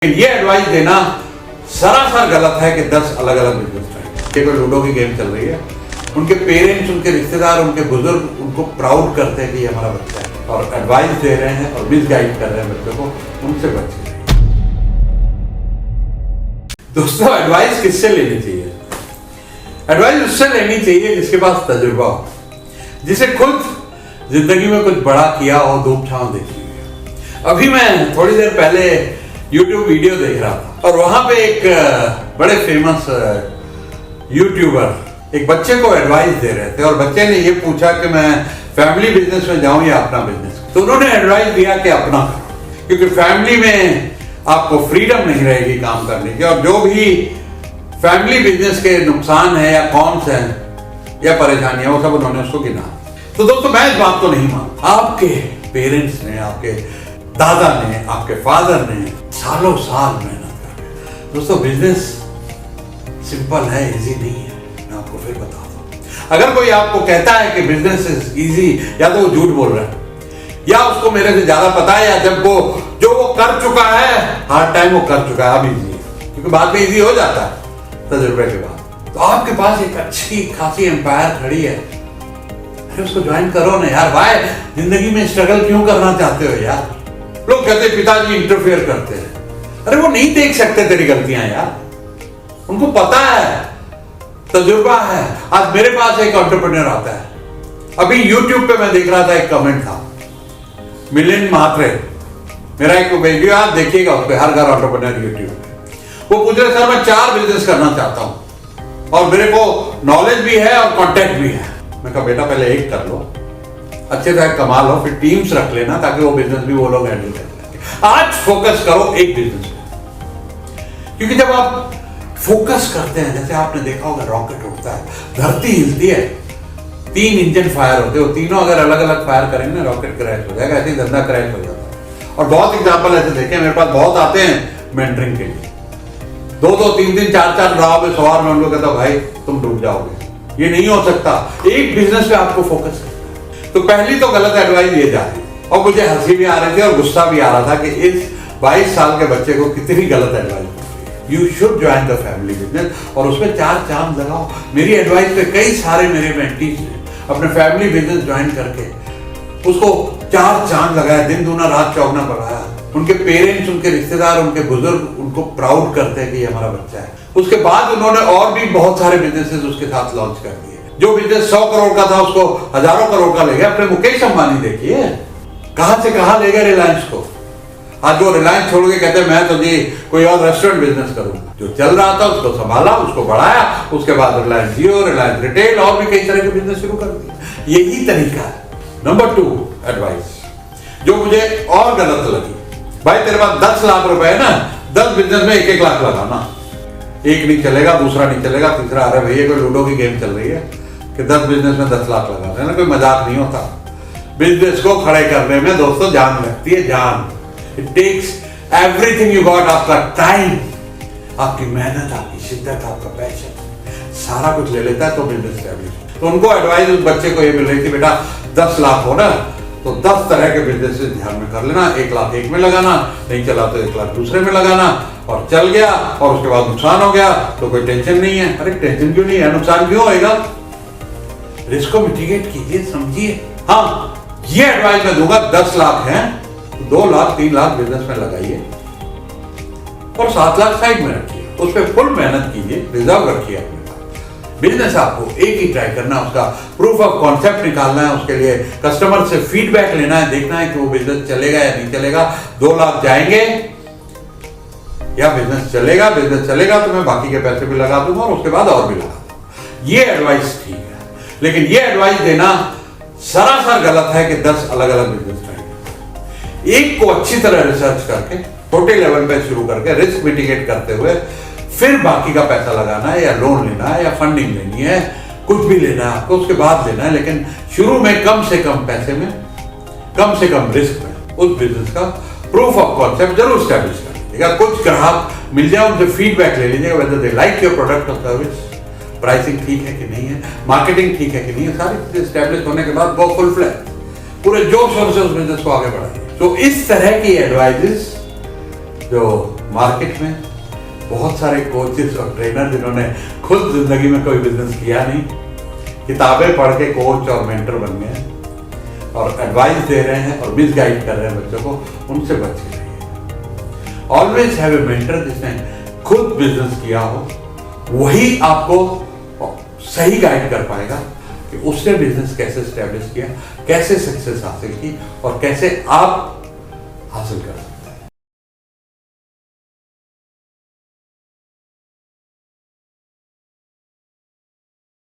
ये एडवाइस देना सरासर गलत है कि 10 अलग अलग बिजनेस ट्राई। कोई लूडो की गेम चल रही है, उनके पेरेंट्स, उनके रिश्तेदार, उनके बुजुर्ग उनको प्राउड करते हैं कि ये हमारा बच्चा है और एडवाइस दे रहे हैं और मिसगाइड कर रहे हैं बच्चों को, उनसे बचिए। दोस्तों, एडवाइस किससे लेनी चाहिए? एडवाइस उससे लेनी चाहिए जिसके पास तजुर्बा हो, जिसे खुद जिंदगी में कुछ बड़ा किया हो, धूप छांव देखी हो। अभी मैं थोड़ी देर पहले YouTube वीडियो देख रहा था और वहां पे एक बड़े फेमस यूट्यूबर एक बच्चे को एडवाइस दे रहे थे और बच्चे ने ये पूछा कि मैं फैमिली बिजनेस में जाऊं या अपना बिजनेस। तो उन्होंने एडवाइस दिया कि अपना करो, क्योंकि फैमिली में आपको फ्रीडम नहीं रहेगी काम करने की और जो भी फैमिली बिजनेस के नुकसान है या कॉन्स है या परेशानियां, वो सब उन्होंने उसको गिना। तो दोस्तों, मैं इस बात को नहीं मानता। आपके पेरेंट्स ने, आपके दादा ने, आपके फादर ने सालों साल मेहनत करके, दोस्तों बिजनेस सिंपल है, इजी नहीं है। मैं आपको फिर बता दूं, अगर कोई आपको कहता है कि बिजनेस इज इजी, या तो वो झूठ बोल रहा है या उसको मेरे से ज्यादा पता है, या जब वो जो वो कर चुका है, हार्ड टाइम वो कर चुका है, अब इजी है, क्योंकि बाद में इजी हो जाता है तजुर्बे के बाद। तो आपके पास एक अच्छी खासी एम्पायर खड़ी है, उसको ज्वाइन करो ना यार। भाई, जिंदगी में स्ट्रगल क्यों करना चाहते हो यार? लोग कहते पिताजी इंटरफेयर करते हैं। अरे वो नहीं देख सकते तेरी गलतियां यार, उनको पता है, तजुर्बा है। आज मेरे पास एक एंटरप्रेन्योर आता है, अभी YouTube पे मैं देख रहा था, एक कमेंट था, मिलिंद म्हात्रे, मेरा एक वीडियो आप देखिएगा, उस पर हर घर एंटरप्रेन्योर YouTube पे। वो पूछ रहे सर मैं 4 बिजनेस करना चाहता हूं और मेरे को नॉलेज भी है और कॉन्टेक्ट भी है। मैं कहा बेटा पहले एक कर लो, अच्छे से कमा लो, फिर टीम्स रख लेना ताकि वो बिजनेस भी वो लोग हैंडल कर लेंगे। आज फोकस करो एक बिजनेस पे, क्योंकि जब आप फोकस करते हैं, जैसे आपने देखा होगा रॉकेट उड़ता है, धरती हिलती है, 3 इंजन फायर होते हो, तीनों अगर अलग अलग फायर करेंगे ना, रॉकेट क्रैश हो जाएगा। ऐसे ही धंधा क्रैश हो जाता है। और बहुत एग्जाम्पल ऐसे देखे, मेरे पास बहुत आते हैं मेंटरिंग के लिए, 2-2, 3-3, 4-4 राह में सवार में उनको कहता भाई तुम डूब जाओगे, ये नहीं हो सकता। एक बिजनेस पे आपको फोकस करना है। तो पहली तो गलत एडवाइस ये जा रही, और मुझे हंसी भी आ रही थी और गुस्सा भी आ रहा था कि इस 22 साल के बच्चे को कितनी गलत advice. You should join the family business और उसमें 4 चांद लगाओ। मेरी एडवाइस पे कई सारे मेरे मेंटीज ने अपने फैमिली बिजनेस ज्वाइन करके उसको 4 चांद लगाया, दिन दूना रात चौगुना बढ़ाया। उनके पेरेंट्स, उनके रिश्तेदार, उनके बुजुर्ग उनको प्राउड करते हैं कि ये हमारा बच्चा है। उसके बाद उन्होंने और भी बहुत सारे बिजनेसेस उसके साथ लॉन्च कर दिए। जो बिजनेस 100 करोड़ का था उसको हजारों करोड़ का ले गया। अपने मुकेश अंबानी देखिए, कहां से कहां ले गए रिलायंस को। आज वो रिलायंस छोड़ के कहते हैं मैं तो जी कोई और रेस्टोरेंट बिजनेस करूंगा। जो चल रहा था उसको संभाला, उसको बढ़ाया, उसके बाद रिलायंस जियो, रिलायंस रिटेल और भी कई तरह के बिजनेस शुरू कर दिए। यही तरीका है। नंबर 2 एडवाइस जो मुझे और गलत लगी, भाई तेरे पास 10 लाख रुपए है ना, 10 बिजनेस में 1-1 लाख लगाना। एक नहीं चलेगा, दूसरा नहीं चलेगा, तीसरा, अरे भैया कोई लूडो की गेम चल रही है कि 10 बिजनेस में 10 लाख लगा रहे हैं ना, कोई मजाक नहीं होता। बिजनेस को खड़े करने में दोस्तों जान लगती है, जान। It takes everything you got, आपका टाइम, आपकी मेहनत, आपकी शिद्दत, आपका पैशन, सारा कुछ ले लेता है तो बिजनेस स्टैब्लिश। तो उनको एडवाइस उस बच्चे को ये मिल रही थी, बेटा 10 लाख हो ना तो 10 तरह के बिजनेस ध्यान में कर लेना। 1 लाख एक में लगाना, नहीं चला तो 1 लाख दूसरे में लगाना, और चल गया और उसके बाद नुकसान हो गया तो कोई टेंशन नहीं है। अरे टेंशन क्यों नहीं है, नुकसान क्यों होएगा? रिस्क को मिटिगेट कीजिए, समझिए। हाँ, ये एडवाइस मैं दूंगा, 10 लाख है तो 2 लाख 3 लाख बिजनेस में लगाइए और 7 लाख साइड में रखिए, उस पर फुल मेहनत कीजिए, रिजर्व रखिए अपने पास। बिजनेस आपको एक ही ट्राई करना है, उसका प्रूफ ऑफ कॉन्सेप्ट निकालना है, उसके लिए कस्टमर से फीडबैक लेना है, देखना है कि वो बिजनेस चलेगा या नहीं चलेगा। 2 लाख जाएंगे या बिजनेस चलेगा, बिजनेस चलेगा तो मैं बाकी के पैसे भी लगा दूंगा और उसके बाद और भी लगा दूंगा। ये एडवाइस ठीक है, लेकिन ये एडवाइस देना सरासर गलत है कि 10 अलग अलग बिजनेस ट्राई करें। एक को अच्छी तरह रिसर्च करके, छोटे लेवल पे शुरू करके, रिस्क मिटिगेट करते हुए फिर बाकी का पैसा लगाना है, या लोन लेना है, या फंडिंग लेनी है, कुछ भी लेना है आपको, उसके बाद लेना है। लेकिन शुरू में कम से कम पैसे में, कम से कम रिस्क में उस बिजनेस का प्रूफ ऑफ कॉन्सेप्ट जरूर स्टैब्लिश कर लीजिएगा। कुछ ग्राहक मिल जाए, उनसे फीडबैक ले लीजिएगा, whether they like your product और सर्विस, प्राइसिंग ठीक है कि नहीं है, मार्केटिंग ठीक है कि नहीं है। सारी चीजें स्टैब्लिश होने के बाद वो फुल फ्लैश पूरे जोश शोर से उस बिजनेस को आगे बढ़ाइए। तो इस तरह की एडवाइजेस जो मार्केट में बहुत सारे कोचेस और ट्रेनर जिन्होंने खुद जिंदगी में कोई बिजनेस किया नहीं, किताबें पढ़ के कोच और मेंटर बन गए हैं और एडवाइस दे रहे हैं और मिसगाइड कर रहे हैं बच्चों को, उनसे बच के रहिए। ऑलवेज हैव ए मेंटर जिसने खुद बिजनेस किया हो, वही आपको सही गाइड कर पाएगा कि उसने बिजनेस कैसे स्टैब्लिश किया, कैसे सक्सेस हासिल की और कैसे आप हासिल कर सकते।